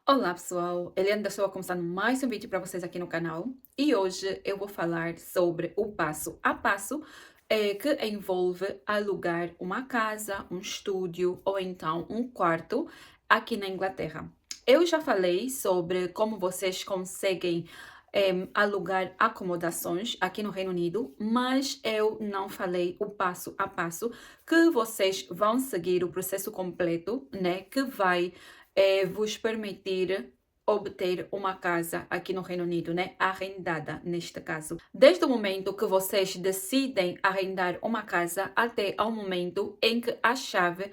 Olá pessoal, Eliane da Show começando mais um vídeo para vocês aqui no canal e hoje eu vou falar sobre o passo a passo que envolve alugar uma casa, um estúdio ou então um quarto aqui na Inglaterra. Eu já falei sobre como vocês conseguem alugar acomodações aqui no Reino Unido, mas eu não falei o passo a passo que vocês vão seguir o processo completo, né, que vai vos permitir obter uma casa aqui no Reino Unido, né? Arrendada, neste caso. Desde o momento que vocês decidem arrendar uma casa até ao momento em que a chave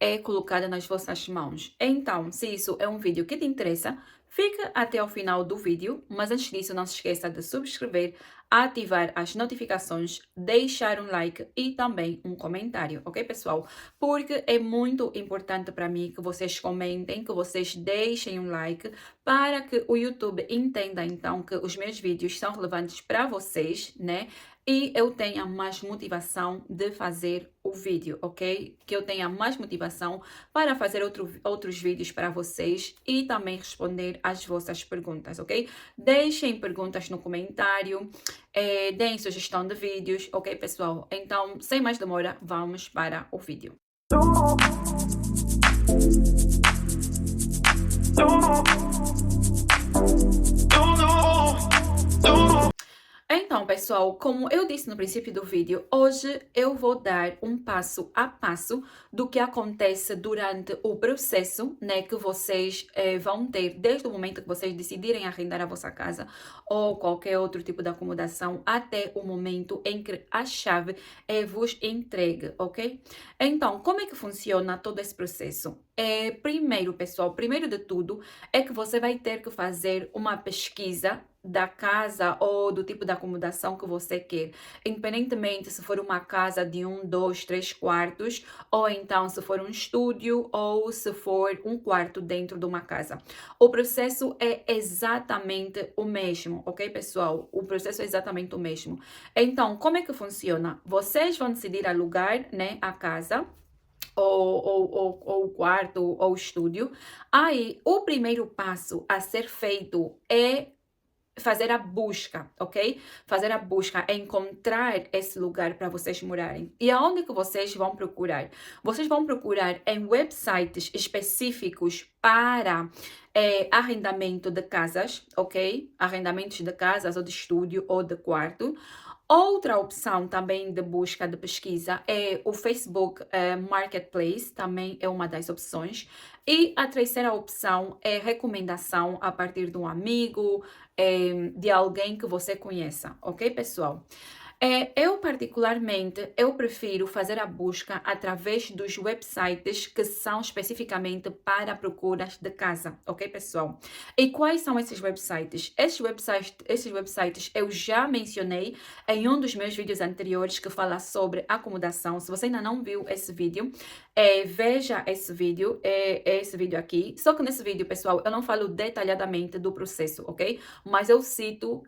é colocada nas vossas mãos. Então, se isso é um vídeo que te interessa, fica até ao final do vídeo, mas antes disso não se esqueça de subscrever, ativar as notificações, deixar um like e também um comentário, ok pessoal? Porque é muito importante para mim que vocês comentem, que vocês deixem um like para que o YouTube entenda então que os meus vídeos são relevantes para vocês, né? E eu tenha mais motivação de fazer o vídeo, ok? Que eu tenha mais motivação para fazer outros vídeos para vocês e também responder às vossas perguntas, ok? Deixem perguntas no comentário, deem sugestão de vídeos, ok, pessoal? Então, sem mais demora, vamos para o vídeo. Então, pessoal, como eu disse no princípio do vídeo, hoje eu vou dar um passo a passo do que acontece durante o processo, né, que vocês vão ter desde o momento que vocês decidirem arrendar a vossa casa ou qualquer outro tipo de acomodação até o momento em que a chave é vos entregue, ok? Então, como é que funciona todo esse processo? Primeiro, pessoal, primeiro de tudo é que você vai ter que fazer uma pesquisa da casa ou do tipo de acomodação que você quer, independentemente se for uma casa de um, dois, três quartos, ou então se for um estúdio ou se for um quarto dentro de uma casa. O processo é exatamente o mesmo, ok, pessoal? O processo é exatamente o mesmo. Então, como é que funciona? Vocês vão decidir alugar, né, a casa ou o quarto ou o estúdio. Aí, o primeiro passo a ser feito é fazer a busca, ok? Fazer a busca, é encontrar esse lugar para vocês morarem. E aonde que vocês vão procurar? Vocês vão procurar em websites específicos para arrendamento de casas, ok? Arrendamentos de casas ou de estúdio ou de quarto. Outra opção também de busca, de pesquisa, é o Facebook Marketplace, também é uma das opções. E a terceira opção é recomendação a partir de um amigo, de alguém que você conheça, ok, pessoal? Eu particularmente, eu prefiro fazer a busca através dos websites que são especificamente para procuras de casa, ok, pessoal? E quais são esses websites? Esses websites eu já mencionei em um dos meus vídeos anteriores que fala sobre acomodação. Se você ainda não viu esse vídeo, veja esse vídeo aqui. Só que nesse vídeo, pessoal, eu não falo detalhadamente do processo, ok? Mas eu cito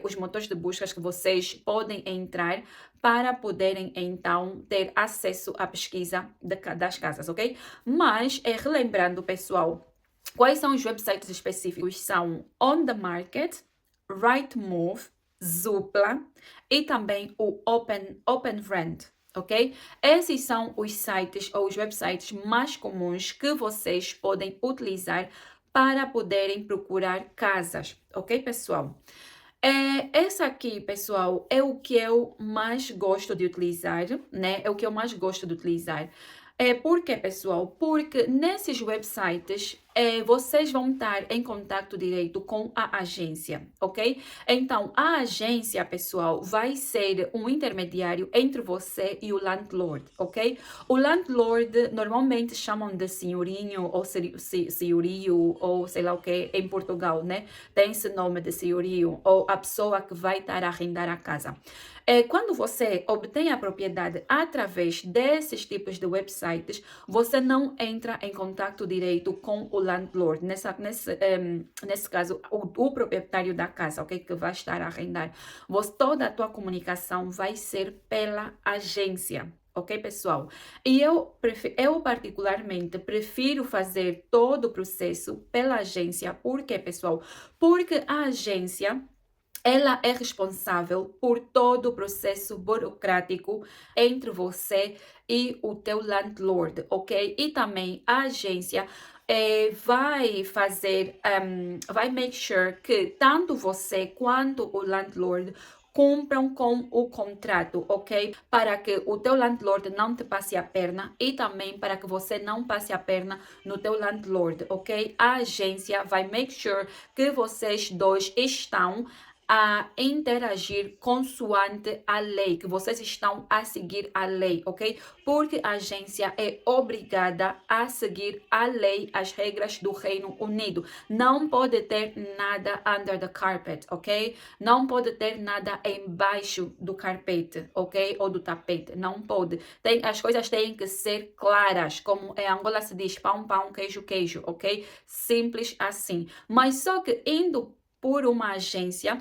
os motores de buscas que vocês podem entrar para poderem então ter acesso à pesquisa das casas, ok? Mas, relembrando, pessoal, quais são os websites específicos? São On The Market, Rightmove, Zoopla e também o OpenRent, ok? Esses são os sites ou os websites mais comuns que vocês podem utilizar para poderem procurar casas, ok, pessoal? Essa aqui, pessoal, é o que eu mais gosto de utilizar, né? É o que eu mais gosto de utilizar. Por quê, pessoal? Porque nesses websites vocês vão estar em contato direto com a agência, ok? Então, a agência, pessoal, vai ser um intermediário entre você e o landlord, ok? O landlord normalmente chamam de senhorinho ou senhorio ou sei lá o que em Portugal, né? Tem esse nome de senhorio ou a pessoa que vai estar a arrendar a casa. Quando você obtém a propriedade através desses tipos de websites, você não entra em contato direto com o landlord, nesse caso, o proprietário da casa, ok? Que vai estar a arrendar. Toda a tua comunicação vai ser pela agência. ok, pessoal? E eu particularmente prefiro fazer todo o processo pela agência. Por quê, pessoal? Porque a agência ela é responsável por todo o processo burocrático entre você e o teu landlord, ok? E também a agência vai fazer, vai make sure que tanto você quanto o landlord cumpram com o contrato, ok? Para que o teu landlord não te passe a perna e também para que você não passe a perna no teu landlord, ok? A agência vai make sure que vocês dois estão a interagir consoante a lei, que vocês estão a seguir a lei, ok? Porque a agência é obrigada a seguir a lei, as regras do Reino Unido. Não pode ter nada under the carpet, ok? Não pode ter nada embaixo do carpete, ok? Ou do tapete, não pode. As coisas têm que ser claras, como em Angola se diz pão, pão, queijo, queijo, ok? Simples assim. Mas só que indo por uma agência,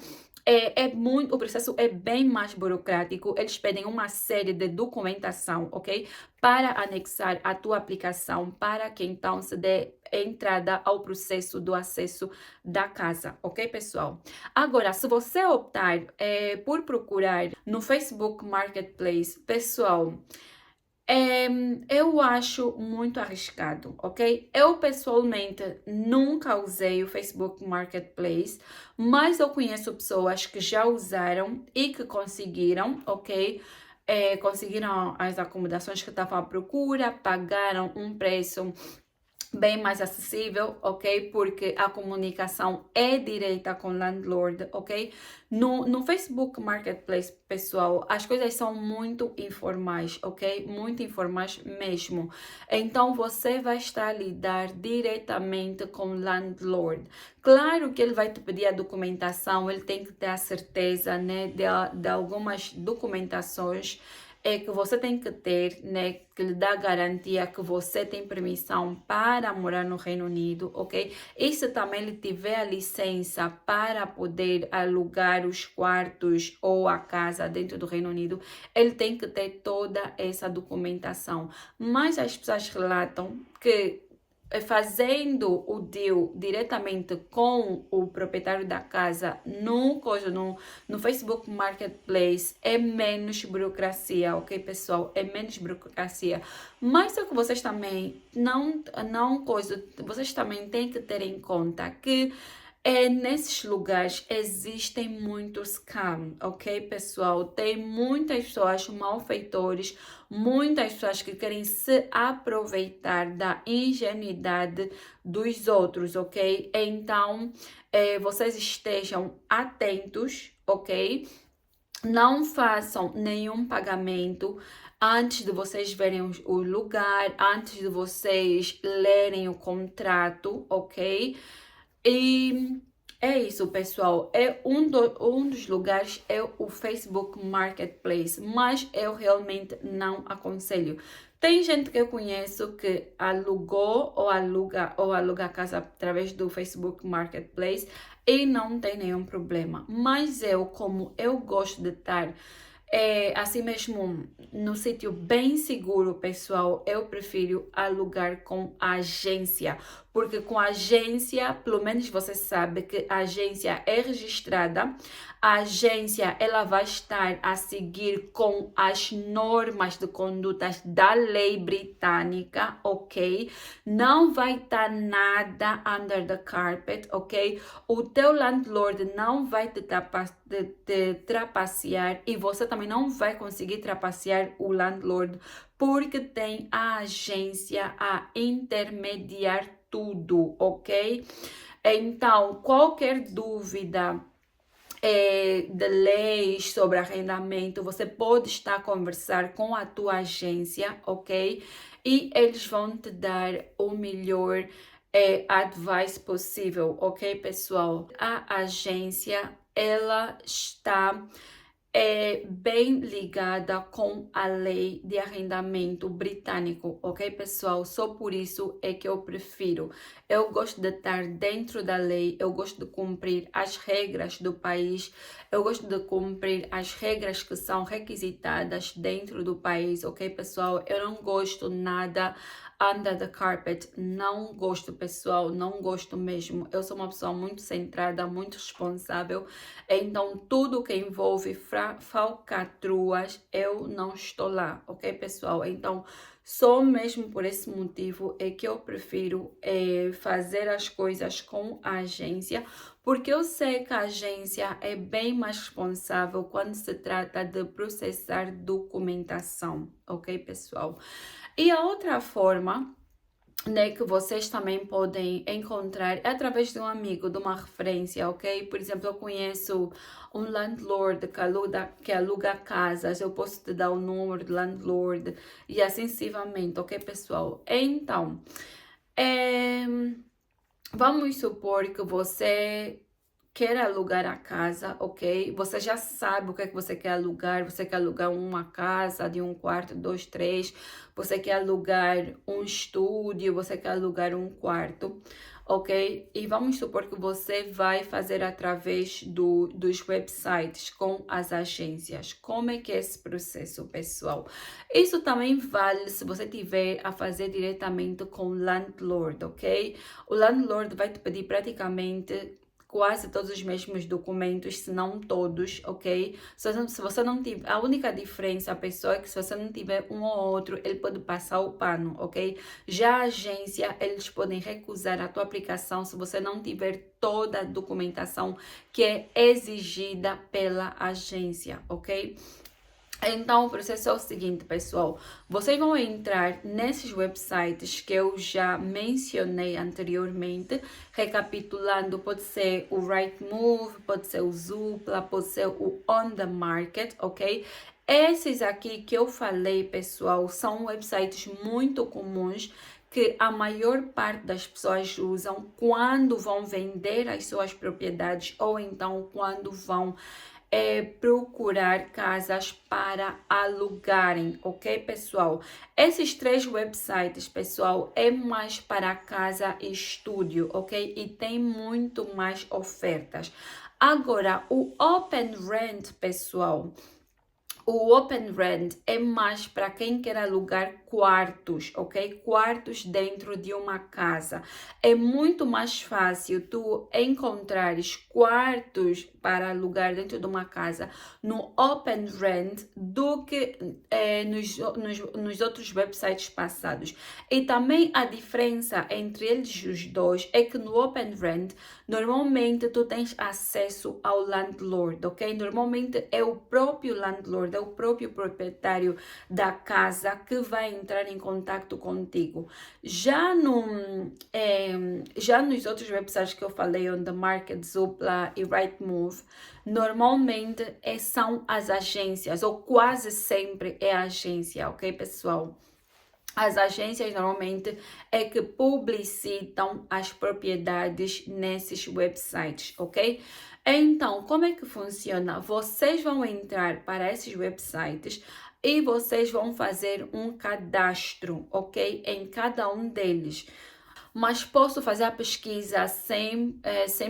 o processo é bem mais burocrático. Eles pedem uma série de documentação, ok? Para anexar a tua aplicação, para que então se dê entrada ao processo do acesso da casa, ok, pessoal? Agora, se você optar por procurar no Facebook Marketplace, pessoal, eu acho muito arriscado, ok? Eu pessoalmente nunca usei o Facebook Marketplace, mas eu conheço pessoas que já usaram e que conseguiram, ok? Conseguiram as acomodações que estavam à procura, pagaram um preço bem mais acessível, ok? Porque a comunicação é direta com o landlord, ok? No Facebook Marketplace, pessoal, as coisas são muito informais, ok? Muito informais mesmo. Então, você vai estar a lidar diretamente com o landlord. Claro que ele vai te pedir a documentação, ele tem que ter a certeza, né, de algumas documentações que você tem que ter, né, que lhe dá garantia que você tem permissão para morar no Reino Unido, ok? E se também ele tiver a licença para poder alugar os quartos ou a casa dentro do Reino Unido, ele tem que ter toda essa documentação. Mas as pessoas relatam que fazendo o deal diretamente com o proprietário da casa no Facebook Marketplace é menos burocracia, ok, pessoal? É menos burocracia. Mas só que vocês também vocês também têm que ter em conta que nesses lugares existem muitos scam, ok, pessoal? Tem muitas pessoas malfeitores, muitas pessoas que querem se aproveitar da ingenuidade dos outros, ok? Então, vocês estejam atentos, ok? Não façam nenhum pagamento antes de vocês verem o lugar, antes de vocês lerem o contrato, ok? E é isso, pessoal. Um dos lugares é o Facebook Marketplace, mas eu realmente não aconselho. Tem gente que eu conheço que alugou ou aluga a casa através do Facebook Marketplace e não tem nenhum problema. Mas eu, como eu gosto de estar assim mesmo, no sítio bem seguro, pessoal, eu prefiro alugar com a agência, porque com a agência, pelo menos você sabe que a agência é registrada, a agência ela vai estar a seguir com as normas de condutas da lei britânica, ok? Não vai estar nada under the carpet, ok? O teu landlord não vai te trapacear e você também não vai conseguir trapacear o landlord porque tem a agência a intermediar tudo, ok? Então, qualquer dúvida de leis sobre arrendamento, você pode estar a conversar com a tua agência, ok? E eles vão te dar o melhor advice possível, ok, pessoal? A agência, ela está é bem ligada com a lei de arrendamento britânico, ok, pessoal? Só por isso é que eu prefiro. Eu gosto de estar dentro da lei, eu gosto de cumprir as regras do país, eu gosto de cumprir as regras que são requisitadas dentro do país, ok, pessoal? Eu não gosto nada under the carpet, não gosto, pessoal, não gosto mesmo. Eu sou uma pessoa muito centrada, muito responsável, então tudo que envolve falcatruas, eu não estou lá, ok, pessoal? Então, só mesmo por esse motivo é que eu prefiro fazer as coisas com a agência, porque eu sei que a agência é bem mais responsável quando se trata de processar documentação, ok, pessoal? E a outra forma, né, que vocês também podem encontrar é através de um amigo, de uma referência, ok? Por exemplo, eu conheço um landlord que aluga casas, eu posso te dar o número de landlord e assim sucessivamente, ok, pessoal? Então, eh, vamos supor que você quer alugar a casa, ok? Você já sabe o que é que você quer alugar. Você quer alugar uma casa de um quarto, dois, três. Você quer alugar um estúdio. Você quer alugar um quarto, ok? E vamos supor que você vai fazer através dos websites com as agências. Como é que é esse processo, pessoal? Isso também vale se você tiver a fazer diretamente com o landlord, ok? O landlord vai te pedir praticamente quase todos os mesmos documentos, se não todos, ok? Se você não tiver, a única diferença, pessoal, é que se você não tiver um ou outro, ele pode passar o pano, ok? Já a agência, eles podem recusar a tua aplicação se você não tiver toda a documentação que é exigida pela agência, ok? Então, o processo é o seguinte, pessoal. Vocês vão entrar nesses websites que eu já mencionei anteriormente. Recapitulando, pode ser o Rightmove, pode ser o Zoopla, pode ser o On The Market, ok? Esses aqui que eu falei, pessoal, são websites muito comuns que a maior parte das pessoas usam quando vão vender as suas propriedades ou então quando vão procurar casas para alugarem, ok, pessoal? Esses três websites, pessoal, é mais para casa e estúdio, ok? E tem muito mais ofertas. Agora, o Open Rent, pessoal, o Open Rent é mais para quem quer alugar quartos, ok? Quartos dentro de uma casa. É muito mais fácil tu encontrares quartos para alugar dentro de uma casa no Open Rent do que nos outros websites passados. E também a diferença entre eles os dois é que no Open Rent, normalmente tu tens acesso ao landlord, ok? Normalmente é o próprio landlord, é o próprio proprietário da casa que vai entrar em contato contigo. Já nos outros websites que eu falei, On The Market, Zoopla e Rightmove, normalmente são as agências, ou quase sempre é a agência, ok, pessoal? As agências normalmente é que publicitam as propriedades nesses websites, ok? Então, como é que funciona? Vocês vão entrar para esses websites e vocês vão fazer um cadastro, ok? Em cada um deles. Mas posso fazer a pesquisa sem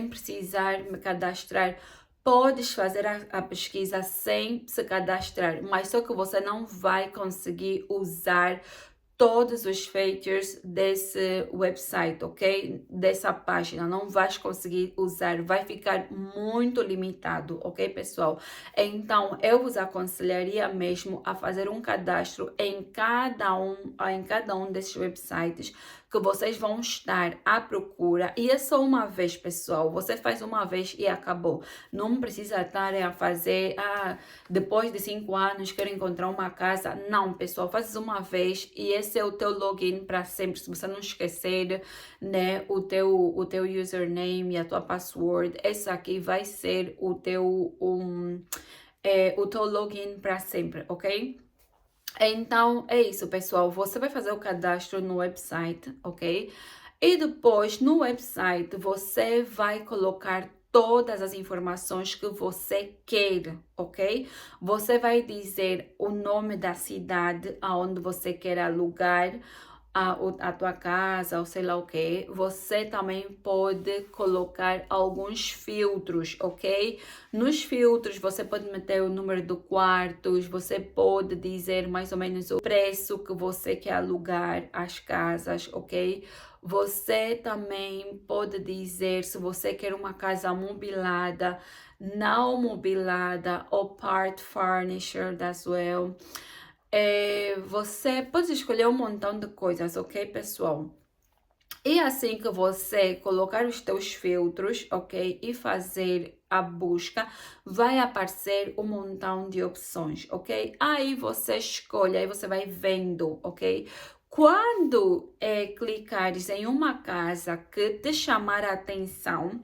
precisar me cadastrar. Podes fazer a pesquisa sem se cadastrar, mas só que você não vai conseguir usar todos os features desse website, ok? Dessa página, não vais conseguir usar, vai ficar muito limitado, ok, pessoal? Então, eu vos aconselharia mesmo a fazer um cadastro em cada um desses websites que vocês vão estar à procura, e é só uma vez, pessoal, você faz uma vez e acabou, não precisa estar a fazer, depois de 5 anos quero encontrar uma casa, não, pessoal, faz uma vez e esse é o teu login para sempre, se você não esquecer, né, o teu username e a tua password, esse aqui vai ser o teu login para sempre, ok? Então, é isso, pessoal. Você vai fazer o cadastro no website, ok? E depois, no website, você vai colocar todas as informações que você quer, ok? Você vai dizer o nome da cidade aonde você quer alugar a tua casa ou sei lá o que. Você também pode colocar alguns filtros, ok? Nos filtros você pode meter o número de quartos, você pode dizer mais ou menos o preço que você quer alugar as casas, ok? Você também pode dizer se você quer uma casa mobilada, não mobilada ou part furnished as well. Você pode escolher um montão de coisas, ok, pessoal? E assim que você colocar os teus filtros, ok, e fazer a busca, vai aparecer um montão de opções, ok? Aí você escolhe, aí você vai vendo, ok? Quando clicares em uma casa que te chamar a atenção,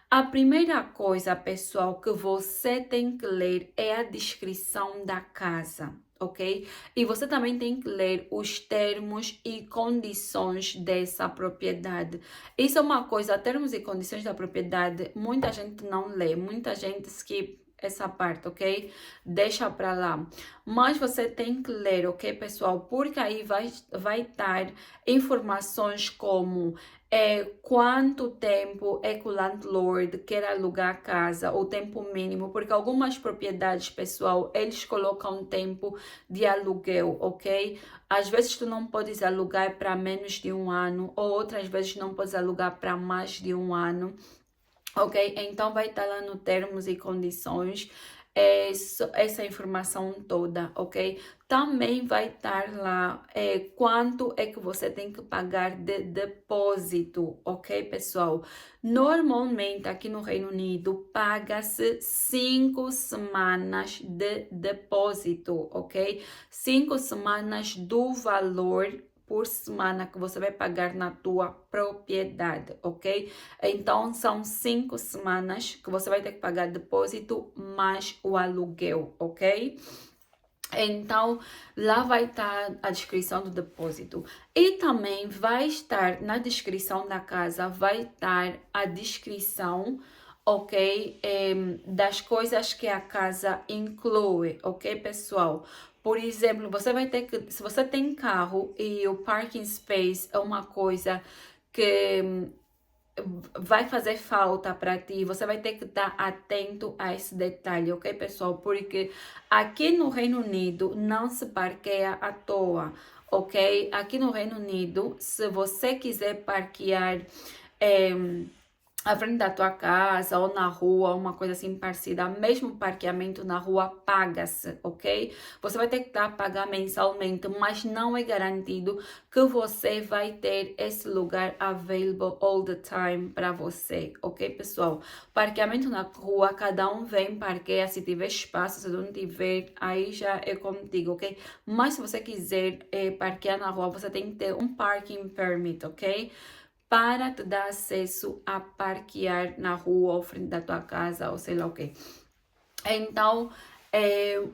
a primeira coisa, pessoal, que você tem que ler é a descrição da casa, ok? E você também tem que ler os termos e condições dessa propriedade. Isso é uma coisa, termos e condições da propriedade, muita gente não lê, muita gente skip essa parte, ok? Deixa pra lá. Mas você tem que ler, ok, pessoal? Porque aí vai estar informações como quanto tempo é que o landlord quer alugar a casa, o tempo mínimo, porque algumas propriedades, pessoal, eles colocam tempo de aluguel, ok? Às vezes tu não podes alugar para menos de um ano, ou outras vezes não podes alugar para mais de um ano. Ok? Então vai estar lá no termos e condições essa informação toda, ok? Também vai estar lá quanto é que você tem que pagar de depósito, ok, pessoal? Normalmente aqui no Reino Unido paga-se 5 semanas de depósito, ok? 5 semanas do valor por semana que você vai pagar na tua propriedade, ok? Então, são 5 semanas que você vai ter que pagar depósito mais o aluguel, ok? Então, lá vai estar a descrição do depósito. E também vai estar na descrição da casa, vai estar a descrição, ok? Das coisas que a casa inclui, ok, pessoal? Por exemplo, você vai ter que, se você tem carro e o parking space é uma coisa que vai fazer falta para ti, você vai ter que estar atento a esse detalhe, ok, pessoal? Porque aqui no Reino Unido não se parqueia à toa, ok? Aqui no Reino Unido, se você quiser parquear à frente da tua casa ou na rua, uma coisa assim parecida, mesmo parqueamento na rua paga-se, ok? Você vai ter que estar a pagar mensalmente, mas não é garantido que você vai ter esse lugar available all the time para você, ok, pessoal? Parqueamento na rua, cada um vem, parqueia, se tiver espaço, se não tiver, aí já é contigo, ok? Mas se você quiser parquear na rua, você tem que ter um parking permit, ok? Para te dar acesso a parquear na rua ou frente da tua casa ou sei lá o quê. Então,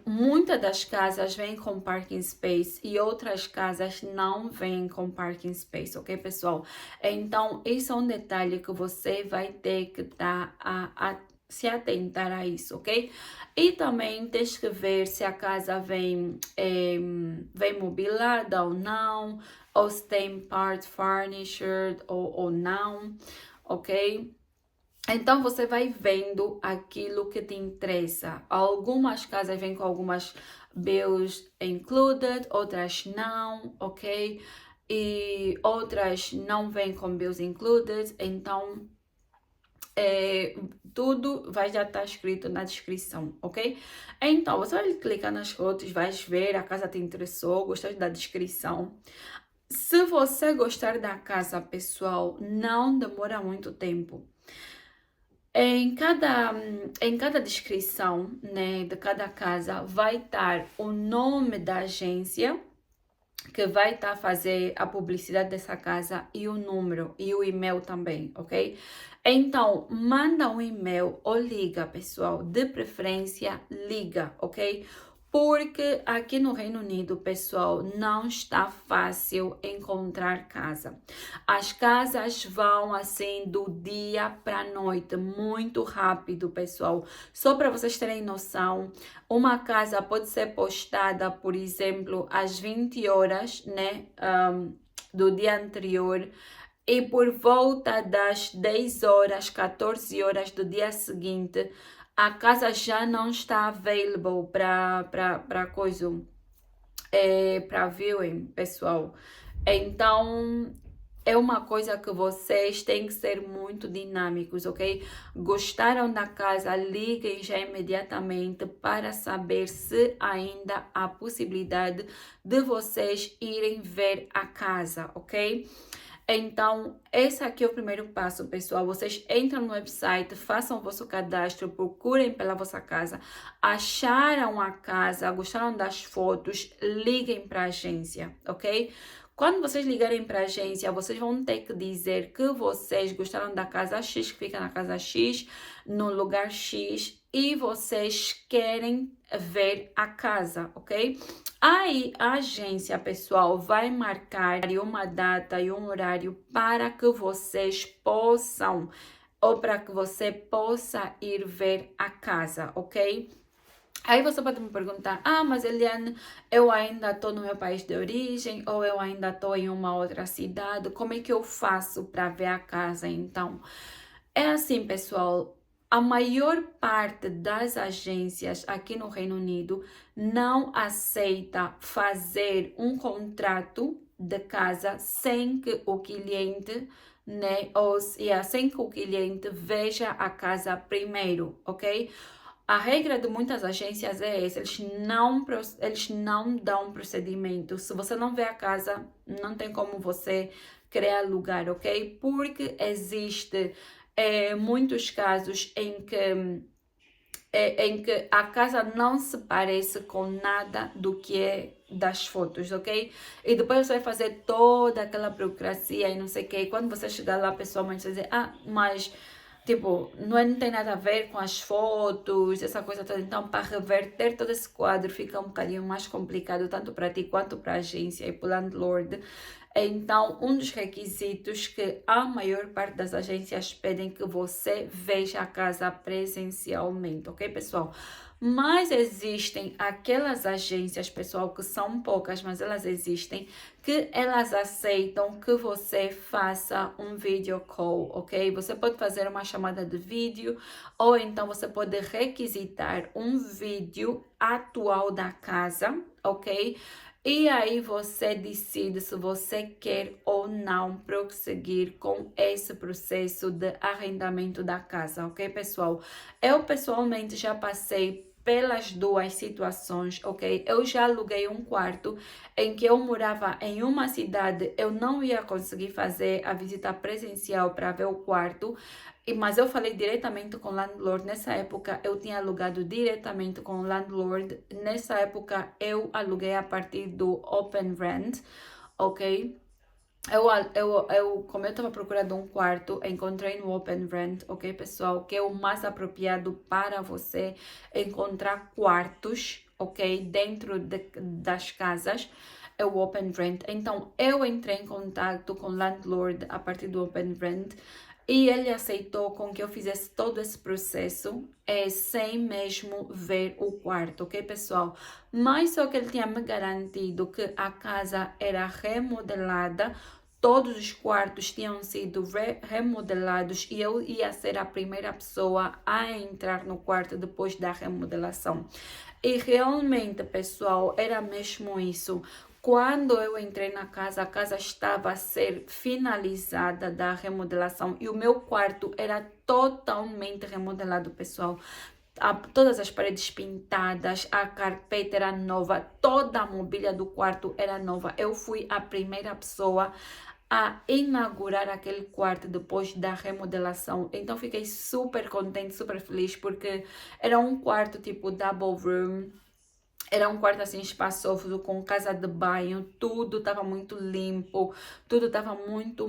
muitas das casas vêm com parking space e outras casas não vêm com parking space, ok, pessoal? Então, isso é um detalhe que você vai ter que estar a se atentar a isso, ok? E também tens que ver se a casa vem mobilada ou não, ou se tem part furnished ou não, ok? Então você vai vendo aquilo que te interessa. Algumas casas vêm com algumas bills included, outras não, ok? E outras não vêm com bills included, então tudo vai já estar escrito na descrição, ok? Então, você vai clicar nas fotos, vai ver, a casa te interessou, gostou da descrição. Se você gostar da casa, pessoal, não demora muito tempo. Em cada descrição, né, de cada casa vai estar o nome da agência que vai estar a fazer a publicidade dessa casa e o número e o e-mail também, ok? Então, manda um e-mail ou liga, pessoal, de preferência liga, ok? Porque aqui no Reino Unido, pessoal, não está fácil encontrar casa. As casas vão assim do dia para a noite, muito rápido, pessoal. Só para vocês terem noção, uma casa pode ser postada, por exemplo, às 20 horas, né, do dia anterior. E por volta das 10 horas, 14 horas do dia seguinte, a casa já não está available para coisa, para viewing, pessoal. Então, é uma coisa que vocês têm que ser muito dinâmicos, ok? Gostaram da casa? Liguem já imediatamente para saber se ainda há possibilidade de vocês irem ver a casa, ok? Então, esse aqui é o primeiro passo, pessoal. Vocês entram no website, façam o vosso cadastro, procurem pela vossa casa. Acharam a casa, gostaram das fotos, liguem para a agência, ok? Quando vocês ligarem para a agência, vocês vão ter que dizer que vocês gostaram da casa X, que fica na casa X, no lugar X, e vocês querem ver a casa, ok? Aí a agência, pessoal, vai marcar uma data e um horário para que vocês possam, ou para que você possa ir ver a casa, ok? Aí você pode me perguntar, mas Eliane, eu ainda estou no meu país de origem, ou eu ainda estou em uma outra cidade, como é que eu faço para ver a casa então? É assim, pessoal, a maior parte das agências aqui no Reino Unido não aceita fazer um contrato de casa sem que o cliente, né, sem que o cliente veja a casa primeiro, ok? A regra de muitas agências é essa, eles não dão procedimento. Se você não vê a casa, não tem como você querer alugar, ok? Porque existe muitos casos em que a casa não se parece com nada do que é das fotos, ok? E depois você vai fazer toda aquela burocracia e não sei o quê. E quando você chegar lá, a pessoa vai dizer, mas tipo, não tem nada a ver com as fotos, essa coisa toda. Então, para reverter todo esse quadro fica um bocadinho mais complicado, tanto para ti quanto para a agência e para o landlord. Então, um dos requisitos que a maior parte das agências pedem que você veja a casa presencialmente, ok, pessoal? Mas existem aquelas agências, pessoal, que são poucas, mas elas existem, que elas aceitam que você faça um video call, ok? Você pode fazer uma chamada de vídeo ou então você pode requisitar um vídeo atual da casa, ok? E aí você decide se você quer ou não prosseguir com esse processo de arrendamento da casa, ok, pessoal? Eu pessoalmente já passei pelas duas situações, ok? Eu já aluguei um quarto em que eu morava em uma cidade, eu não ia conseguir fazer a visita presencial para ver o quarto, mas eu falei diretamente com o landlord. Nessa época eu tinha alugado diretamente com o landlord. Nessa época eu aluguei a partir do Open Rent, ok? Como eu estava procurando um quarto, encontrei no Open Rent, ok, pessoal? Que é o mais apropriado para você encontrar quartos, ok? Dentro das casas, é o Open Rent. Então, eu entrei em contato com o landlord a partir do Open Rent e ele aceitou com que eu fizesse todo esse processo sem mesmo ver o quarto, ok, pessoal? Mas só que ele tinha me garantido que a casa era remodelada, todos os quartos tinham sido remodelados e eu ia ser a primeira pessoa a entrar no quarto depois da remodelação. E realmente, pessoal, era mesmo isso. Quando eu entrei na casa, a casa estava a ser finalizada da remodelação e o meu quarto era totalmente remodelado, pessoal. Todas as paredes pintadas, a carpeta era nova, toda a mobília do quarto era nova. Eu fui a primeira pessoa a inaugurar aquele quarto depois da remodelação. Então fiquei super contente, super feliz, porque era um quarto tipo double room. Era um quarto assim espaçoso, com casa de banho, tudo estava muito limpo, tudo estava muito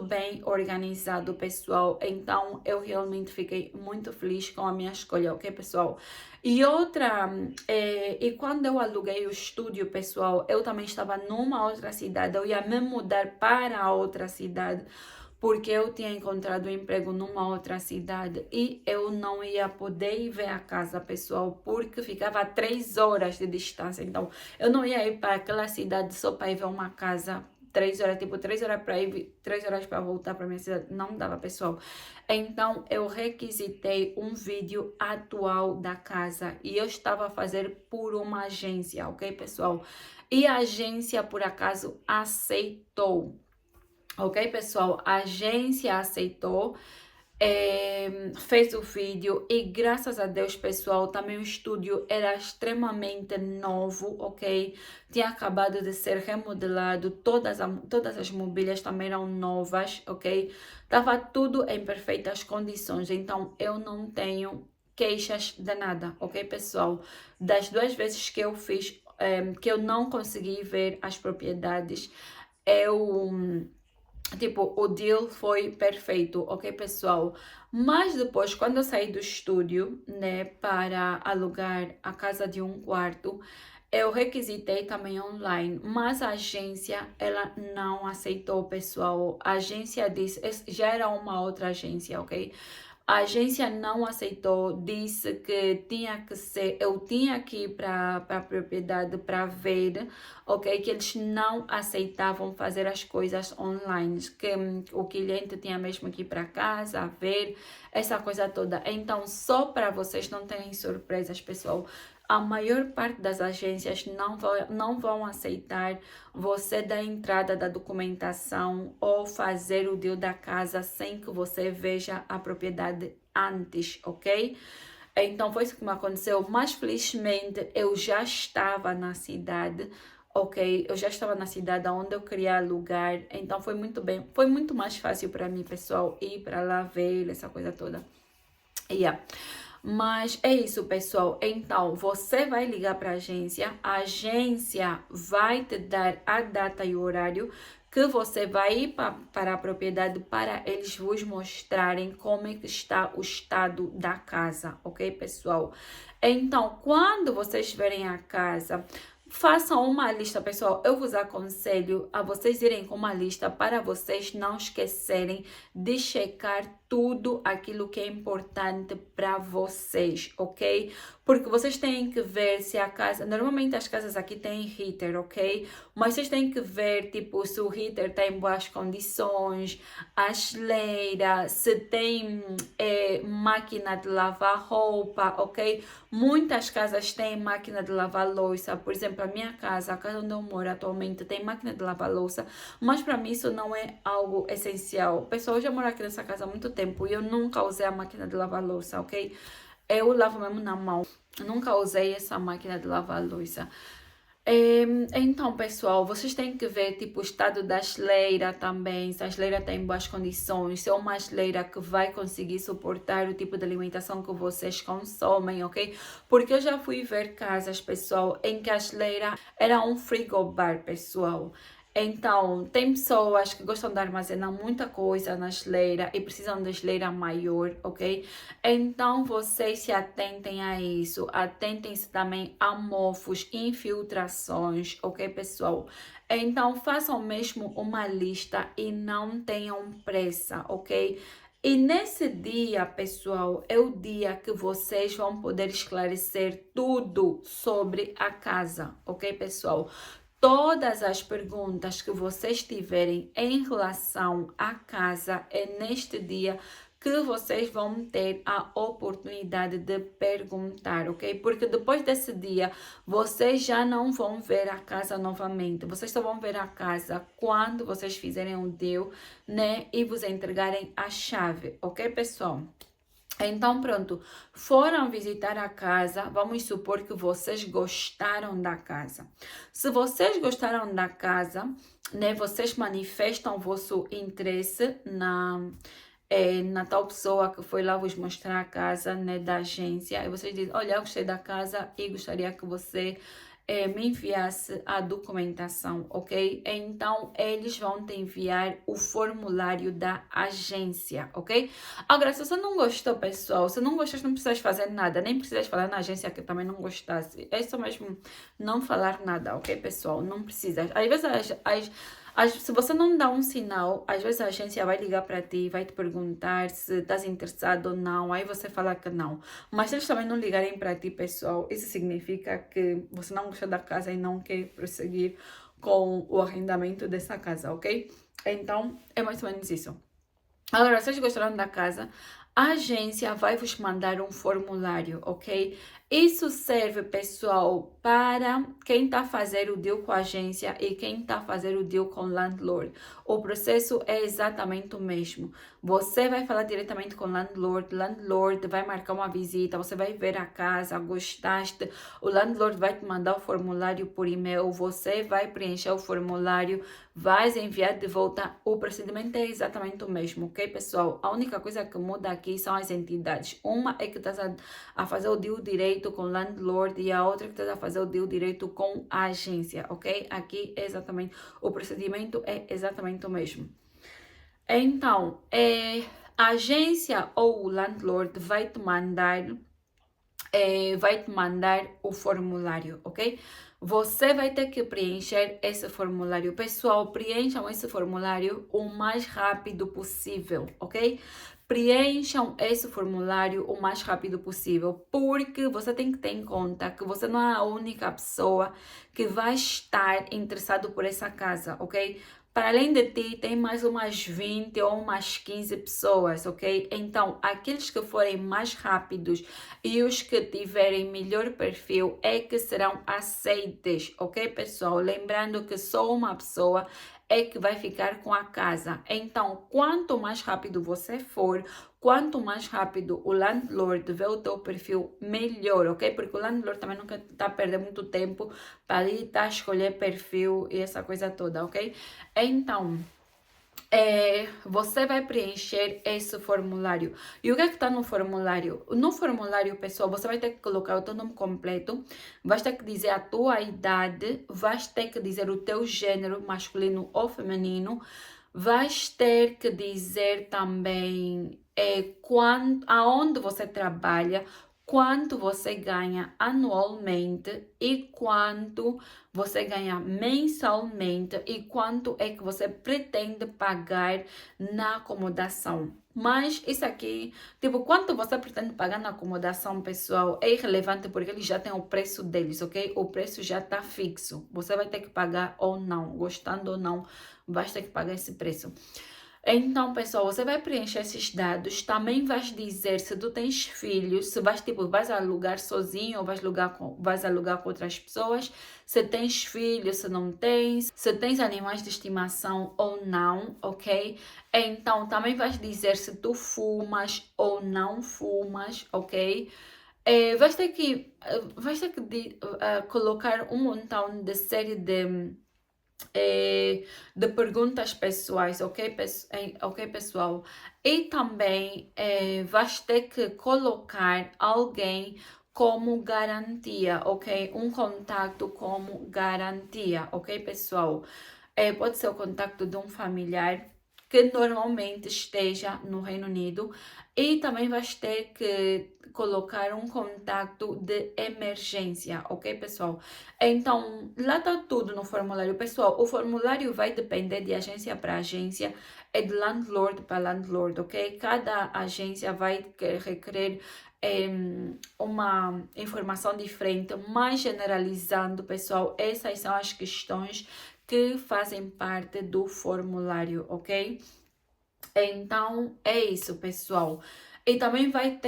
bem organizado, pessoal. Então eu realmente fiquei muito feliz com a minha escolha, ok, pessoal? E outra, e quando eu aluguei o estúdio, pessoal, eu também estava numa outra cidade, eu ia me mudar para outra cidade porque eu tinha encontrado um emprego numa outra cidade e eu não ia poder ir ver a casa, pessoal, porque ficava a 3 horas de distância. Então, eu não ia ir para aquela cidade só para ir ver uma casa. 3 horas, tipo, 3 horas para ir, 3 horas para voltar para minha cidade, não dava, pessoal. Então, eu requisitei um vídeo atual da casa e eu estava a fazer por uma agência, ok, pessoal? E a agência, por acaso, aceitou. Ok, pessoal? A agência aceitou, fez o vídeo e graças a Deus, pessoal, também o estúdio era extremamente novo, ok? Tinha acabado de ser remodelado, todas as mobílias também eram novas, ok? Tava tudo em perfeitas condições, então eu não tenho queixas de nada, ok, pessoal? Das 2 vezes que eu fiz, que eu não consegui ver as propriedades, eu tipo, o deal foi perfeito, ok, pessoal? Mas depois, quando eu saí do estúdio, né, para alugar a casa de um quarto, eu requisitei também online, mas a agência, ela não aceitou, pessoal. A agência disse, já era uma outra agência, ok? A agência não aceitou, disse que tinha que ser, eu tinha que ir para a propriedade para ver, ok? Que eles não aceitavam fazer as coisas online, que o cliente tinha mesmo que ir para casa, ver, essa coisa toda. Então, só para vocês não terem surpresas, pessoal, a maior parte das agências não vão aceitar você dar entrada da documentação ou fazer o deal da casa sem que você veja a propriedade antes, ok? Então foi isso que me aconteceu, mas felizmente eu já estava na cidade, ok? Eu já estava na cidade onde eu queria alugar, então foi muito bem, foi muito mais fácil para mim, pessoal, ir para lá ver essa coisa toda. Yeah. Mas é isso, pessoal. Então, você vai ligar para a agência vai te dar a data e o horário que você vai ir para a propriedade para eles vos mostrarem como é que está o estado da casa, ok, pessoal? Então, quando vocês verem a casa, façam uma lista, pessoal. Eu vos aconselho a vocês irem com uma lista para vocês não esquecerem de checar tudo aquilo que é importante para vocês, ok? Porque vocês têm que ver se a casa... Normalmente as casas aqui têm heater, ok? Mas vocês têm que ver, tipo, se o heater está em boas condições, a chaleira, se tem máquina de lavar roupa, ok? Muitas casas têm máquina de lavar louça. Por exemplo, a minha casa, a casa onde eu moro atualmente, tem máquina de lavar louça. Mas para mim isso não é algo essencial. Pessoal, eu já moro aqui nessa casa há muito tempo e eu nunca usei a máquina de lavar louça, ok? Eu lavo mesmo na mão. Eu nunca usei essa máquina de lavar louça. Então, pessoal, vocês têm que ver tipo o estado da chaleira também, se a chaleira está em boas condições, se é uma chaleira que vai conseguir suportar o tipo de alimentação que vocês consomem, ok? Porque eu já fui ver casas, pessoal, em que a chaleira era um frigobar, pessoal. Então, tem pessoas que gostam de armazenar muita coisa na geleira e precisam de geleira maior, ok? Então, vocês se atentem a isso. Atentem-se também a mofos, infiltrações, ok, pessoal? Então, façam mesmo uma lista e não tenham pressa, ok? E nesse dia, pessoal, é o dia que vocês vão poder esclarecer tudo sobre a casa, ok, pessoal? Todas as perguntas que vocês tiverem em relação à casa, é neste dia que vocês vão ter a oportunidade de perguntar, ok? Porque depois desse dia, vocês já não vão ver a casa novamente. Vocês só vão ver a casa quando vocês fizerem o deal, né? E vos entregarem a chave, ok, pessoal? Então, pronto, foram visitar a casa, vamos supor que vocês gostaram da casa. Se vocês gostaram da casa, né, vocês manifestam o vosso interesse na tal pessoa que foi lá vos mostrar a casa, né, da agência, e vocês dizem, olha, eu gostei da casa e gostaria que você me enviasse a documentação, ok? Então, eles vão te enviar o formulário da agência, ok? Agora, se você não gostou, pessoal, se não gostaste, não precisas fazer nada, nem precisas falar na agência que também não gostasse. É só mesmo não falar nada, ok, pessoal? Não precisa. Às vezes, se você não dá um sinal, às vezes a agência vai ligar para ti, vai te perguntar se estás interessado ou não, aí você fala que não. Mas se eles também não ligarem para ti, pessoal, isso significa que você não gostou da casa e não quer prosseguir com o arrendamento dessa casa, ok? Então, é mais ou menos isso. Agora, se vocês gostaram da casa, a agência vai vos mandar um formulário, ok? Isso serve, pessoal, para quem está a fazer o deal com a agência e quem está a fazer o deal com o landlord. O processo é exatamente o mesmo. Você vai falar diretamente com o landlord vai marcar uma visita, você vai ver a casa, gostaste, o landlord vai te mandar o formulário por e-mail, você vai preencher o formulário, vai enviar de volta. O procedimento é exatamente o mesmo, ok, pessoal? A única coisa que muda aqui são as entidades. Uma é que estás a fazer o deal direito com o landlord e a outra é que estás a fazer o deal direito com a agência, ok? Aqui é exatamente, o procedimento é exatamente o mesmo. Então, a agência ou o landlord vai te mandar o formulário, ok? Você vai ter que preencher esse formulário. Pessoal, preencham esse formulário o mais rápido possível, ok? Preencham esse formulário o mais rápido possível, porque você tem que ter em conta que você não é a única pessoa que vai estar interessado por essa casa, ok? Para além de ti, tem mais umas 20 ou umas 15 pessoas, ok? Então, aqueles que forem mais rápidos e os que tiverem melhor perfil é que serão aceites, ok, pessoal? Lembrando que só uma pessoa é que vai ficar com a casa. Então, quanto mais rápido você for, quanto mais rápido o landlord vê o teu perfil, melhor, ok? Porque o landlord também nunca está a perder muito tempo para ali estar a escolher perfil e essa coisa toda, ok? Então, você vai preencher esse formulário. E o que é que está no formulário? No formulário, pessoal, você vai ter que colocar o teu nome completo, vai ter que dizer a tua idade, vai ter que dizer o teu gênero, masculino ou feminino, vais ter que dizer também aonde você trabalha, quanto você ganha anualmente e quanto você ganha mensalmente e quanto é que você pretende pagar na acomodação. Mas isso aqui, tipo, quanto você pretende pagar na acomodação, pessoal, é irrelevante porque eles já têm o preço deles, ok? O preço já está fixo. Você vai ter que pagar ou não, gostando ou não, vai ter que pagar esse preço. Então, pessoal, você vai preencher esses dados, também vais dizer se tu tens filhos, se vais alugar sozinho ou vais alugar com outras pessoas, se tens filhos, se não tens, se tens animais de estimação ou não, ok? Então, também vais dizer se tu fumas ou não fumas, ok? Vais ter que colocar um montão de série de perguntas pessoais, ok, ok, pessoal? E também vais ter que colocar alguém como garantia, ok? Um contato como garantia, ok, pessoal? Pode ser o contato de um familiar que normalmente esteja no Reino Unido e também vais ter que colocar um contato de emergência, ok, pessoal? Então, lá está tudo no formulário. Pessoal, o formulário vai depender de agência para agência, é de landlord para landlord, ok? Cada agência vai requerer uma informação diferente, mas generalizando, pessoal, essas são as questões que fazem parte do formulário, ok? Então, é isso, pessoal. E também vai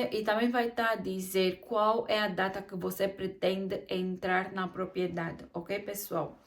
estar a dizer qual é a data que você pretende entrar na propriedade, ok, pessoal?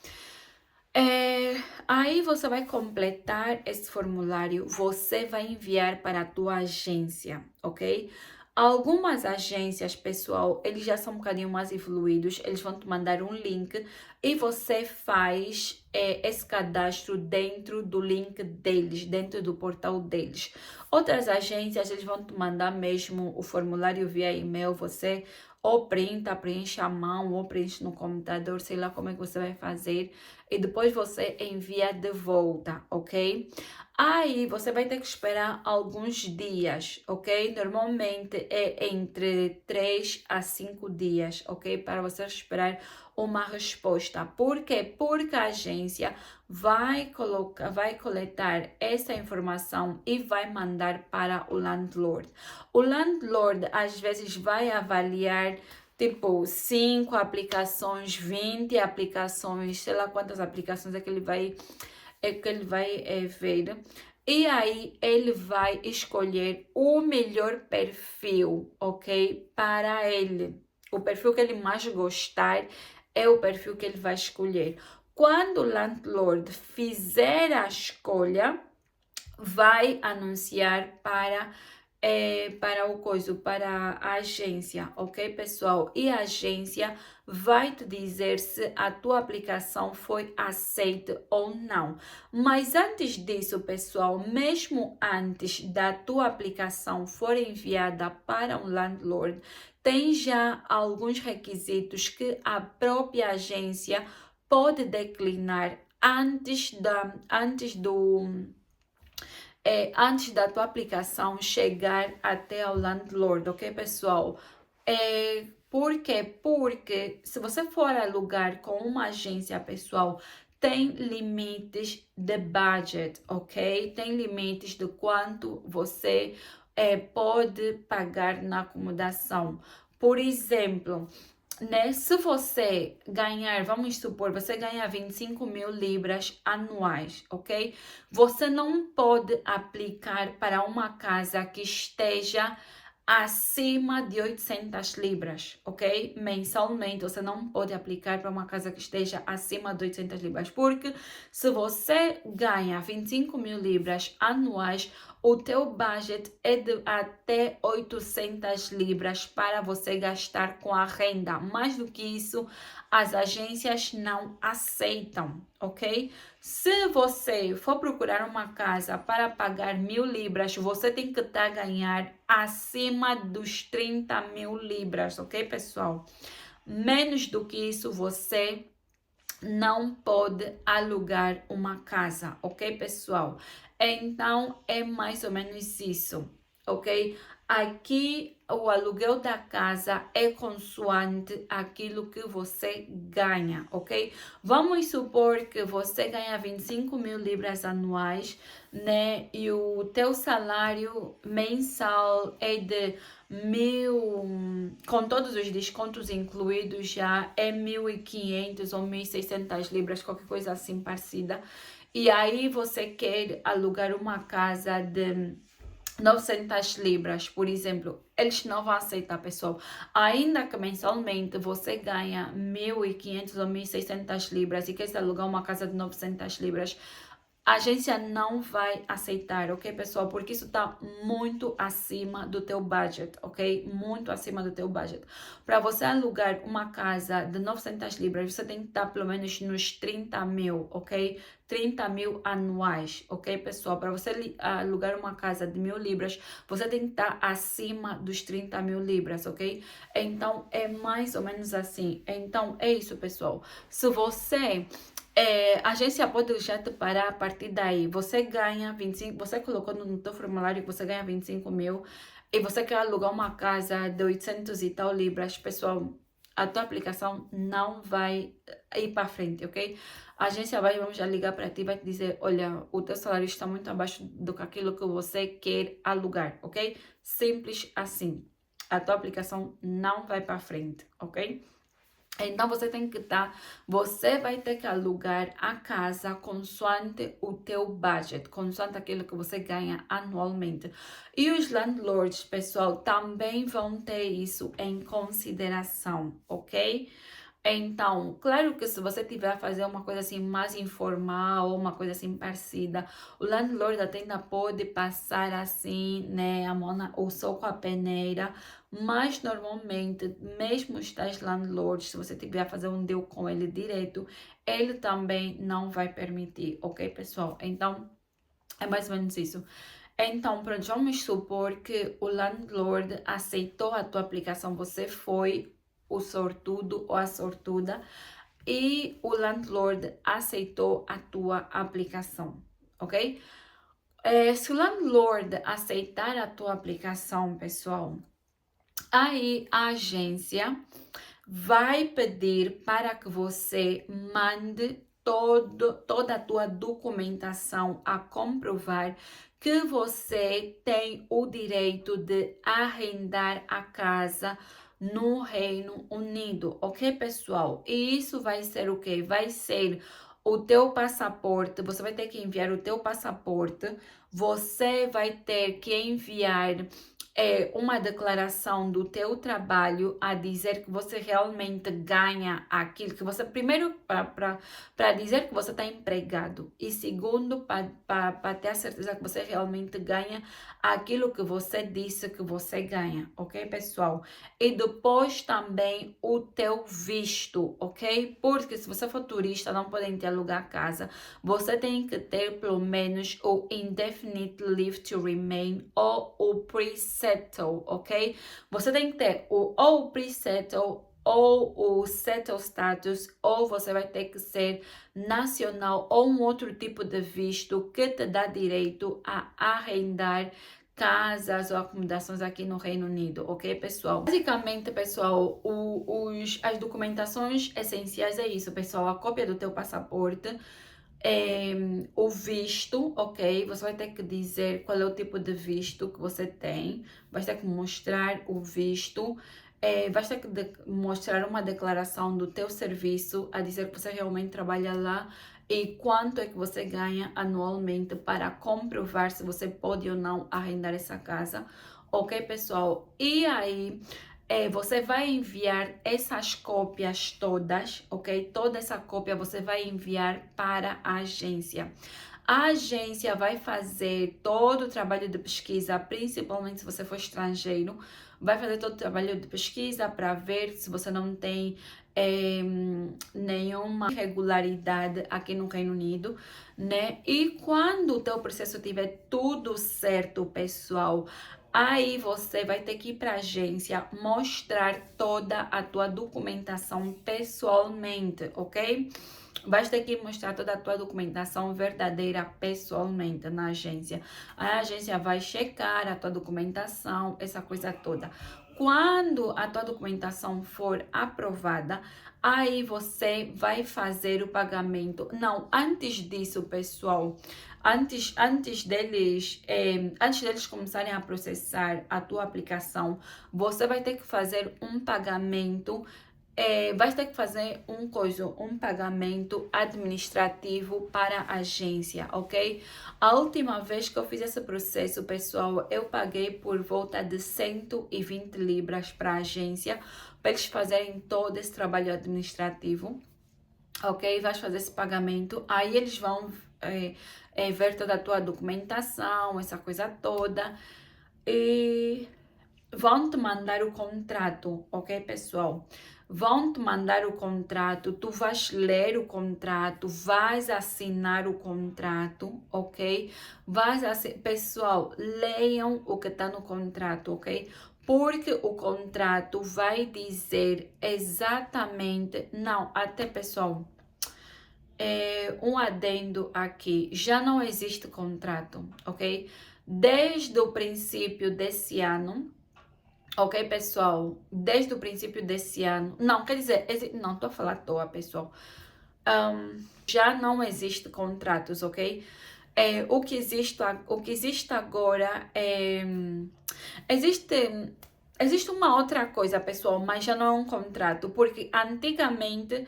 Aí você vai completar esse formulário, você vai enviar para a tua agência, ok? Algumas agências, pessoal, eles já são um bocadinho mais evoluídos, eles vão te mandar um link e você faz esse cadastro dentro do link deles, dentro do portal deles. Outras agências, eles vão te mandar mesmo o formulário via e-mail, você ou printa, preenche à mão, ou preenche no computador, sei lá como é que você vai fazer, e depois você envia de volta, ok? Aí você vai ter que esperar alguns dias, ok? Normalmente é entre 3 a 5 dias, ok? Para você esperar uma resposta. Por quê? Porque a agência vai coletar essa informação e vai mandar para o landlord. O landlord às vezes vai avaliar tipo 5 aplicações, 20 aplicações, sei lá quantas aplicações é que ele vai ver. E aí ele vai escolher o melhor perfil, ok? Para ele. O perfil que ele mais gostar é o perfil que ele vai escolher. Quando o landlord fizer a escolha, vai anunciar para a agência, ok, pessoal? E a agência vai te dizer se a tua aplicação foi aceita ou não. Mas antes disso, pessoal, mesmo antes da tua aplicação for enviada para um landlord, tem já alguns requisitos que a própria agência pode declinar antes da tua aplicação chegar até ao landlord, ok, pessoal? Por quê? Porque se você for alugar com uma agência, pessoal, tem limites de budget, ok? Tem limites de quanto você pode pagar na acomodação. Por exemplo, né? Se você ganhar, vamos supor, você ganha 25 mil libras anuais, ok? Você não pode aplicar para uma casa que esteja acima de 800 libras, ok? Mensalmente, você não pode aplicar para uma casa que esteja acima de 800 libras, porque se você ganha 25 mil libras anuais, o teu budget é de até 800 libras para você gastar com a renda. Mais do que isso, as agências não aceitam, ok? Se você for procurar uma casa para pagar 1000 libras, você tem que estar a ganhar acima dos 30 mil libras, ok, pessoal? Menos do que isso, você não pode alugar uma casa, ok, pessoal? Então, é mais ou menos isso, ok? Aqui, o aluguel da casa é consoante aquilo que você ganha, ok? Vamos supor que você ganha 25 mil libras anuais, né? E o teu salário mensal é de 1000, com todos os descontos incluídos, já é 1500 ou 1600 libras, qualquer coisa assim parecida. E aí você quer alugar uma casa de 900 libras, por exemplo, eles não vão aceitar, pessoal. Ainda que mensalmente você ganha 1500 ou 1600 libras e quer alugar uma casa de 900 libras, a agência não vai aceitar, ok, pessoal? Porque isso está muito acima do teu budget, ok? Muito acima do teu budget. Para você alugar uma casa de 900 libras, você tem que estar pelo menos nos 30 mil, ok? 30 mil anuais, ok, pessoal? Para você alugar uma casa de 1000 libras, você tem que estar acima dos 30 mil libras, ok? Então, é mais ou menos assim. Então, é isso, pessoal. Se você a agência pode já te parar a partir daí. Você ganha 25, você colocou no teu formulário que você ganha 25 mil e você quer alugar uma casa de 800 e tal libras, pessoal, a tua aplicação não vai ir para frente, ok? A agência vamos já ligar para ti, vai te dizer, olha, o teu salário está muito abaixo do que aquilo que você quer alugar, ok? Simples assim. A tua aplicação não vai para frente, ok? Então você vai ter que alugar a casa consoante o teu budget, consoante aquilo que você ganha anualmente. E os landlords, pessoal, também vão ter isso em consideração, ok? Então, claro que se você tiver a fazer uma coisa assim mais informal, uma coisa assim parecida, o landlord ainda pode passar assim, né, a mão o sol com a peneira, mas normalmente, mesmo os tais landlords, se você tiver a fazer um deal com ele direto, ele também não vai permitir, ok, pessoal? Então, é mais ou menos isso. Então, pronto, vamos supor que o landlord aceitou a tua aplicação, você foi o sortudo ou a sortuda e o landlord aceitou a tua aplicação, ok? Se o landlord aceitar a tua aplicação, pessoal, aí a agência vai pedir para que você mande toda a tua documentação a comprovar que você tem o direito de arrendar a casa no Reino Unido, ok, pessoal? E isso vai ser o quê? Vai ser o teu passaporte, você vai ter que enviar o teu passaporte, você vai ter que enviar uma declaração do teu trabalho a dizer que você realmente ganha aquilo que você, primeiro, para dizer que você está empregado, e segundo, para ter a certeza que você realmente ganha aquilo que você disse que você ganha, ok, pessoal? E depois também o teu visto, ok? Porque se você for turista, não podem te alugar casa, você tem que ter pelo menos o Indefinite Leave to Remain ou o Pre-Settle, ok? Você tem que ter ou o Pre-Settle ou o Settle Status, ou você vai ter que ser nacional ou um outro tipo de visto que te dá direito a arrendar casas ou acomodações aqui no Reino Unido, ok, pessoal? Basicamente, pessoal, as documentações essenciais é isso, pessoal. A cópia do teu passaporte, o visto, ok? Você vai ter que dizer qual é o tipo de visto que você tem, vai ter que mostrar o visto, vai ter que mostrar uma declaração do teu serviço a dizer que você realmente trabalha lá e quanto é que você ganha anualmente para comprovar se você pode ou não arrendar essa casa, ok, pessoal? E aí, você vai enviar essas cópias todas, ok? Toda essa cópia você vai enviar para a agência. A agência vai fazer todo o trabalho de pesquisa, principalmente se você for estrangeiro, vai fazer todo o trabalho de pesquisa para ver se você não tem nenhuma irregularidade aqui no Reino Unido, né? E quando o teu processo tiver tudo certo, pessoal, aí você vai ter que ir para a agência mostrar toda a tua documentação pessoalmente, ok? Vais ter que mostrar toda a tua documentação verdadeira pessoalmente na agência. A agência vai checar a tua documentação, essa coisa toda. Quando a tua documentação for aprovada, aí você vai fazer o pagamento. Não, antes disso, pessoal, antes deles começarem a processar a tua aplicação, você vai ter que fazer um pagamento. Vai ter que fazer um pagamento administrativo para a agência, ok? A última vez que eu fiz esse processo, pessoal, eu paguei por volta de 120 libras para a agência, para eles fazerem todo esse trabalho administrativo, ok? Vais fazer esse pagamento, aí eles vão ver toda a tua documentação, essa coisa toda, e vão te mandar o contrato, ok, pessoal? Vão te mandar o contrato, tu vais ler o contrato, vais assinar o contrato, ok? Pessoal, leiam o que está no contrato, ok? Porque o contrato vai dizer exatamente, não, até pessoal, um adendo aqui, já não existe contrato, ok? Desde o princípio desse ano, ok, pessoal? Desde o princípio desse ano. Não, quer dizer, não, estou a falar à toa, pessoal. Já não existe contratos, ok? O que existe agora é. Existe uma outra coisa, pessoal, mas já não é um contrato, porque antigamente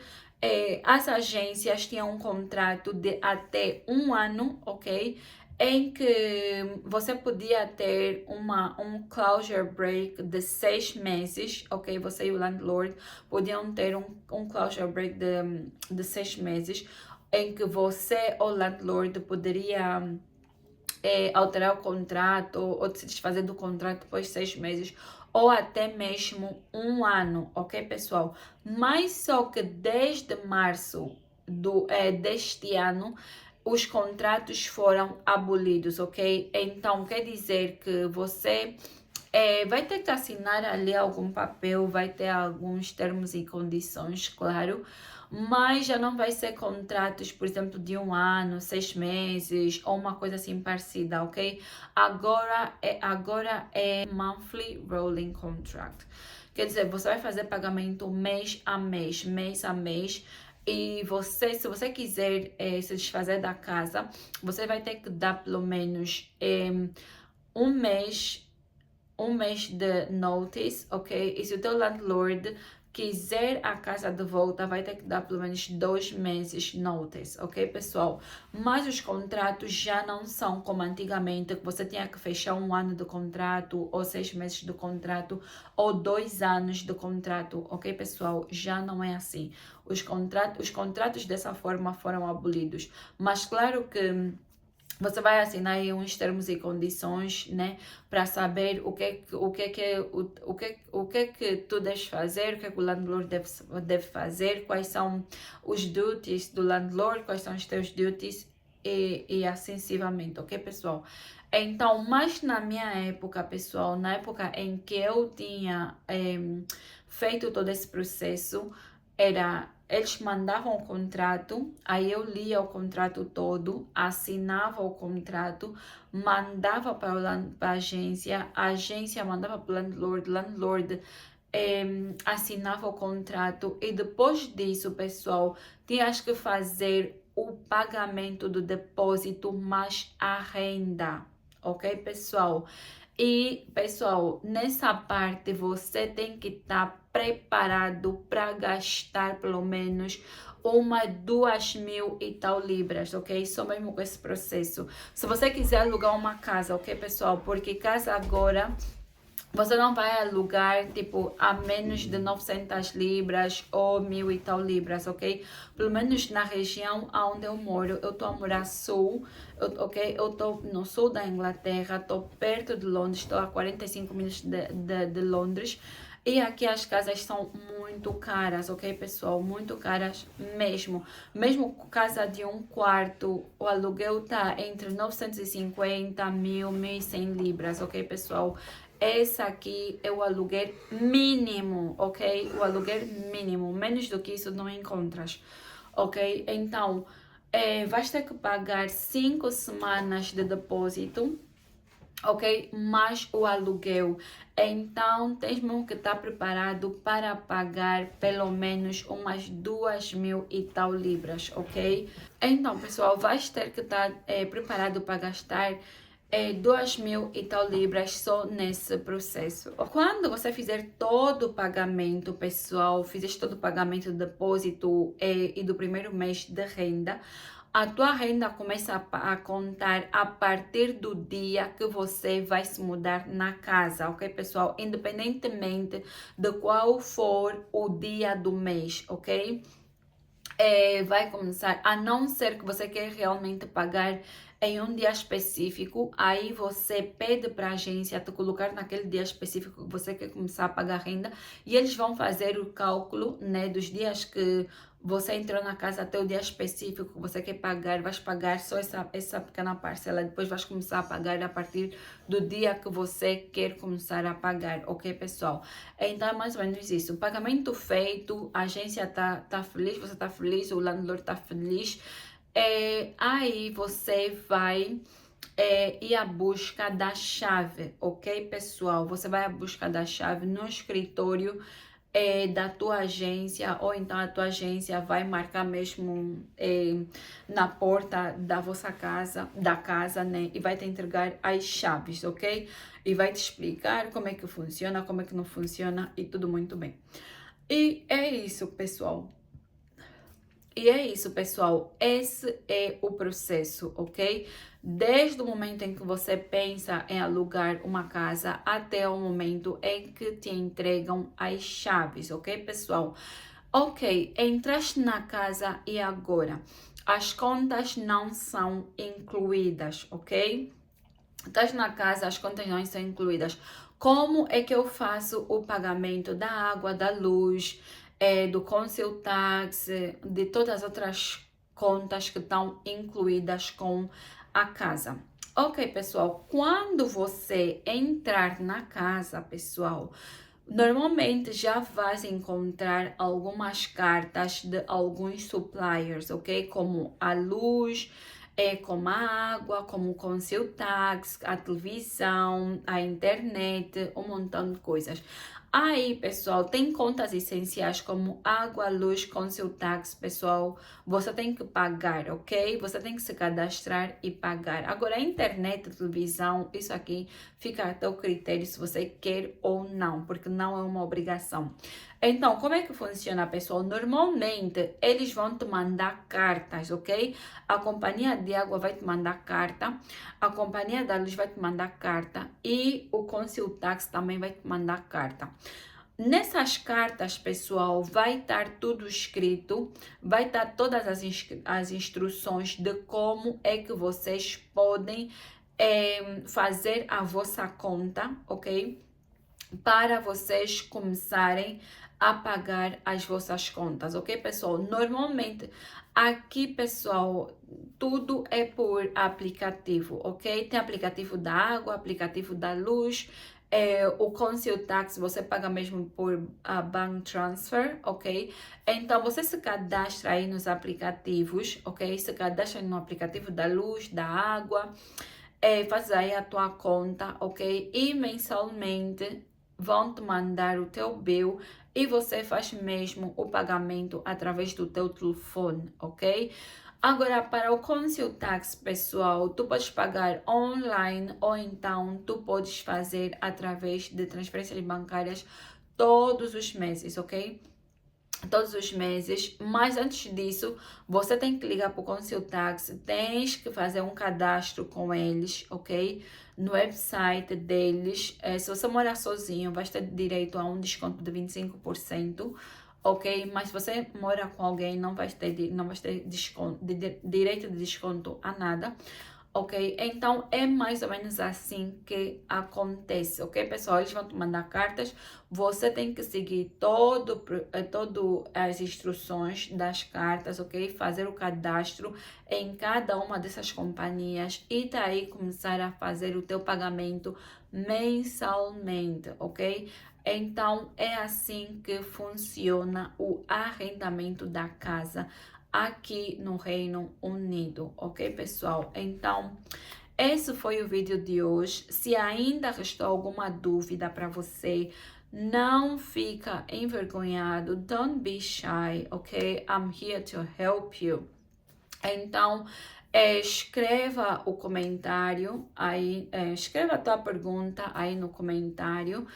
as agências tinham um contrato de até um ano, ok? em que você podia ter um closure break de 6 meses, ok? Você e o landlord podiam ter um closure break de 6 meses, em que você, o landlord, poderia alterar o contrato ou se desfazer do contrato depois de 6 meses ou até mesmo um ano, ok, pessoal? Mas só que desde março deste ano os contratos foram abolidos, ok? Então quer dizer que você vai ter que assinar ali algum papel, vai ter alguns termos e condições, claro, mas já não vai ser contratos, por exemplo, de um ano, 6 meses ou uma coisa assim parecida, ok? Agora é monthly rolling contract. Quer dizer, você vai fazer pagamento mês a mês, mês a mês. E você, se você quiser se desfazer da casa, você vai ter que dar pelo menos um mês de notice, ok? E se o teu landlord quiser a casa de volta, vai ter que dar pelo menos 2 meses notice, ok, pessoal? Mas os contratos já não são como antigamente, que você tinha que fechar um ano de contrato, ou 6 meses de contrato, ou 2 anos de contrato, ok, pessoal? Já não é assim. Os contratos dessa forma foram abolidos. Mas claro que você vai assinar aí uns termos e condições, né, para saber o que é que tu deves fazer, o que é que o landlord deve fazer, quais são os duties do landlord, quais são os teus duties e assim sucessivamente, ok, pessoal? Então, mas na minha época, pessoal, na época em que eu tinha feito todo esse processo, eles mandavam o contrato, aí eu lia o contrato todo, assinava o contrato, mandava para a agência mandava para o landlord assinava o contrato e depois disso, pessoal, tinhas que fazer o pagamento do depósito mais a renda, ok, pessoal? E, pessoal, nessa parte você tem que estar preparado para gastar pelo menos 2.000 e tal libras, ok? Só mesmo com esse processo. Se você quiser alugar uma casa, ok, pessoal? Porque casa agora você não vai alugar, tipo, a menos de 900 libras ou 1.000 e tal libras, ok? Pelo menos na região onde eu moro. Eu estou a morar sul, ok? Eu estou no sul da Inglaterra, estou perto de Londres, estou a 45 minutos de Londres. E aqui as casas são muito caras, ok, pessoal? Muito caras mesmo. Mesmo casa de um quarto, o aluguel tá entre 950, 1.000, 1.100 libras, ok, pessoal? Esse aqui é o aluguel mínimo, ok? O aluguel mínimo. Menos do que isso não encontras, ok? Então, vais ter que pagar 5 semanas de depósito, ok? Mais o aluguel. Então, tens mesmo que estar preparado para pagar pelo menos umas 2.000 e tal libras, ok? Então, pessoal, vais ter que estar preparado para gastar 2.000 e tal libras só nesse processo. Quando você fizer todo o pagamento, pessoal, fizeste todo o pagamento do depósito e do primeiro mês de renda, a tua renda começa a contar a partir do dia que você vai se mudar na casa, ok, pessoal? Independentemente de qual for o dia do mês, ok? Vai começar, a não ser que você quer realmente pagar em um dia específico, aí você pede para a agência te colocar naquele dia específico que você quer começar a pagar renda e eles vão fazer o cálculo, né, dos dias que você entrou na casa até o dia específico que você quer pagar, vais pagar só essa pequena parcela, depois vais começar a pagar a partir do dia que você quer começar a pagar, ok, pessoal? Então é mais ou menos isso. O pagamento feito, a agência tá feliz, você tá feliz, o landlord tá feliz. Aí você vai ir à busca da chave, ok, pessoal? Você vai à busca da chave no escritório da tua agência, ou então a tua agência vai marcar mesmo na porta da vossa casa, da casa, né? E vai te entregar as chaves, ok? E vai te explicar como é que funciona, como é que não funciona e tudo muito bem. E é isso, pessoal. E é isso, pessoal. Esse é o processo, ok? Desde o momento em que você pensa em alugar uma casa até o momento em que te entregam as chaves, ok, pessoal? Ok, entraste na casa e agora? As contas não são incluídas, ok? Estás na casa, as contas não são incluídas. Como é que eu faço o pagamento da água, da luz, do council tax, de todas as outras contas que estão incluídas com a casa? Ok, pessoal, quando você entrar na casa, pessoal, normalmente já vais encontrar algumas cartas de alguns suppliers, ok? Como a luz, como a água, como o council tax, a televisão, a internet, um montão de coisas. Aí, pessoal, tem contas essenciais como água, luz, council tax, pessoal, você tem que pagar, ok? Você tem que se cadastrar e pagar. Agora, a internet, a televisão, isso aqui fica a teu critério se você quer ou não, porque não é uma obrigação. Então, como é que funciona, pessoal? Normalmente, eles vão te mandar cartas, ok? A companhia de água vai te mandar carta, a companhia da luz vai te mandar carta e o council tax também vai te mandar carta. Nessas cartas, pessoal, vai estar tudo escrito, vai estar todas as instruções de como é que vocês podem fazer a vossa conta, ok? Para vocês começarem a pagar as vossas contas, ok, pessoal? Normalmente, aqui, pessoal, tudo é por aplicativo, ok? Tem aplicativo da água, aplicativo da luz, o council tax você paga mesmo por bank transfer, ok? Então, você se cadastra aí nos aplicativos, ok? Se cadastra no aplicativo da luz, da água, faz aí a tua conta, ok? E mensalmente vão te mandar o teu bill e você faz mesmo o pagamento através do teu telefone, ok? Agora, para o council tax, pessoal, tu podes pagar online ou então tu podes fazer através de transferências bancárias todos os meses, ok? Todos os meses, mas antes disso, você tem que ligar para o council tax, tens que fazer um cadastro com eles, ok? No website deles, se você morar sozinho, vai ter direito a um desconto de 25%, ok? Mas se você mora com alguém, não vai ter desconto, direito de desconto a nada. Ok? Então é mais ou menos assim que acontece, ok, pessoal? Eles vão te mandar cartas, você tem que seguir todo as instruções das cartas, ok? Fazer o cadastro em cada uma dessas companhias e daí começar a fazer o teu pagamento mensalmente, ok? Então é assim que funciona o arrendamento da casa aqui no Reino Unido, ok, pessoal? Então, esse foi o vídeo de hoje. Se ainda restou alguma dúvida para você, não fica envergonhado. Don't be shy, ok? I'm here to help you. Então, escreva o comentário aí, escreva a tua pergunta aí no comentário.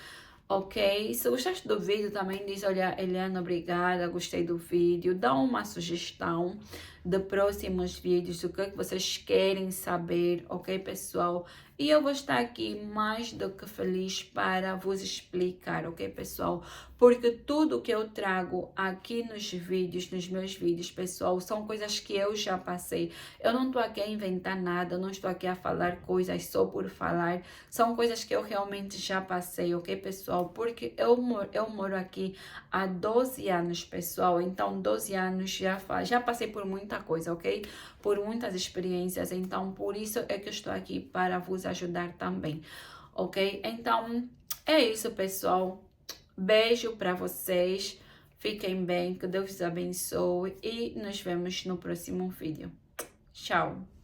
Ok, se gostaste do vídeo também diz, olha, Eliana, obrigada, gostei do vídeo, dá uma sugestão de próximos vídeos, o que é que vocês querem saber, ok, pessoal? E eu vou estar aqui mais do que feliz para vos explicar, ok, pessoal? Porque tudo que eu trago aqui nos vídeos, nos meus vídeos, pessoal, são coisas que eu já passei. Eu não estou aqui a inventar nada, eu não estou aqui a falar coisas só por falar, são coisas que eu realmente já passei, ok, pessoal? Porque eu moro aqui há 12 anos, pessoal. Então, 12 anos já passei por muita coisa, ok? Por muitas experiências. Então, por isso é que eu estou aqui para vos ajudar também, ok? Então, é isso, pessoal. Beijo para vocês. Fiquem bem, que Deus os abençoe e nos vemos no próximo vídeo. Tchau!